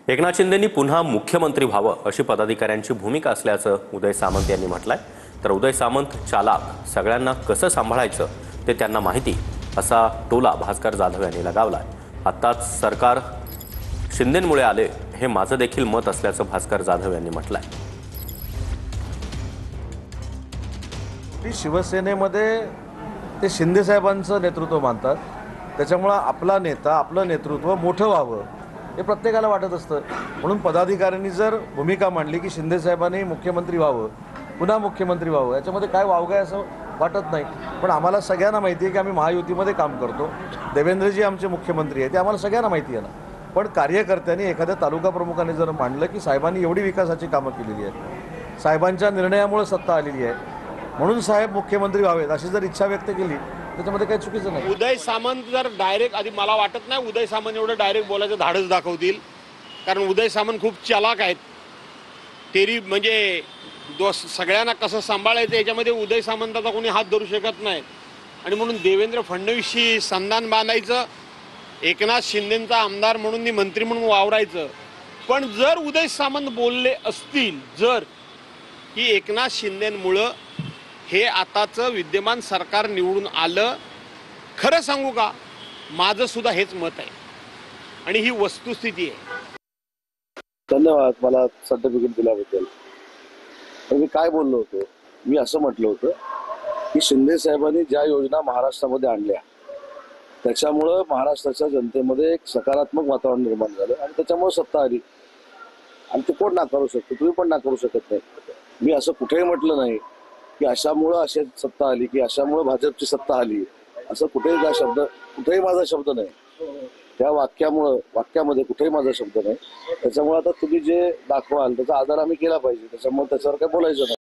एकनाथ शिंदेंनी पुन्हा मुख्यमंत्री व्हावं अशी पदाधिकाऱ्यांची भूमिका असल्याचं उदय सामंत यांनी म्हटलंय। तर उदय सामंत चालाक, सगळ्यांना कसं सांभाळायचं ते त्यांना माहिती, असा टोला भास्कर जाधव यांनी लगावलाय। आत्ताच सरकार शिंदेंमुळे आले हे माझं देखील मत असल्याचं भास्कर जाधव यांनी म्हटलंय। शिवसेनेमध्ये ते शिंदे साहेबांचं नेतृत्व मानतात, त्याच्यामुळे आपला नेता, आपलं नेतृत्व मोठं व्हावं हे प्रत्येकाला वाटत असतं। म्हणून पदाधिकाऱ्यांनी जर भूमिका मांडली की शिंदे साहेबांनी मुख्यमंत्री व्हावं, पुन्हा मुख्यमंत्री व्हावं, याच्यामध्ये काय वावगं आहे असं वाटत नाही। पण आम्हाला सगळ्यांना माहिती आहे की आम्ही महायुतीमध्ये काम करतो, देवेंद्रजी आमचे मुख्यमंत्री आहेत, ते आम्हाला सगळ्यांना माहिती आहे ना। पण कार्यकर्त्यांनी, एखाद्या तालुका प्रमुखाने जर मांडलं की साहेबांनी एवढी विकासाची कामं केलेली आहेत, साहेबांच्या निर्णयामुळे सत्ता आलेली आहे, म्हणून साहेब मुख्यमंत्री व्हावेत अशी जर इच्छा व्यक्त केली, त्याच्यामध्ये काही चुकीचं नाही। उदय सामंत जर डायरेक्ट, आधी मला वाटत नाही उदय सामंत एवढं डायरेक्ट बोलायचं धाडस दाखवतील, कारण उदय सामंत खूप चालाक आहेत। तेरी म्हणजे सगळ्यांना कसं सांभाळायचं याच्यामध्ये उदय सामंताचा कोणी हात धरू शकत नाही। आणि म्हणून देवेंद्र फडणवीसशी संधान बांधायचं, एकनाथ शिंदेंचा आमदार म्हणून मंत्री म्हणून वावरायचं। पण जर उदय सामंत बोलले असतील जर की एकनाथ शिंदेंमुळं हे आताचं विद्यमान सरकार निवडून आलं, खरं सांगू का, माझं सुद्धा हेच मत आहे आणि ही वस्तुस्थिती आहे। धन्यवाद मला सर्टिफिकेट दिल्याबद्दल। मी काय बोललो होतो, मी असं म्हटलं होतं की शिंदे साहेबांनी ज्या योजना महाराष्ट्रामध्ये आणल्या त्याच्यामुळं महाराष्ट्राच्या जनतेमध्ये एक सकारात्मक वातावरण निर्माण झालं आणि त्याच्यामुळे सत्ता आली, आणि ते कोण नाकारू शकतो, तुम्ही पण नाकारू शकत नाही। मी असं कुठेही म्हटलं नाही की अशामुळं अशी सत्ता आली की अशामुळं भाजपची सत्ता आली, असं कुठेही माझा शब्द नाही। त्या वाक्यामध्ये कुठेही माझा शब्द नाही। त्याच्यामुळे आता तुम्ही जे दाखवाल त्याचा आदर आम्ही केला पाहिजे, त्याच्यामुळे त्याच्यावर काय बोलायचं नाही।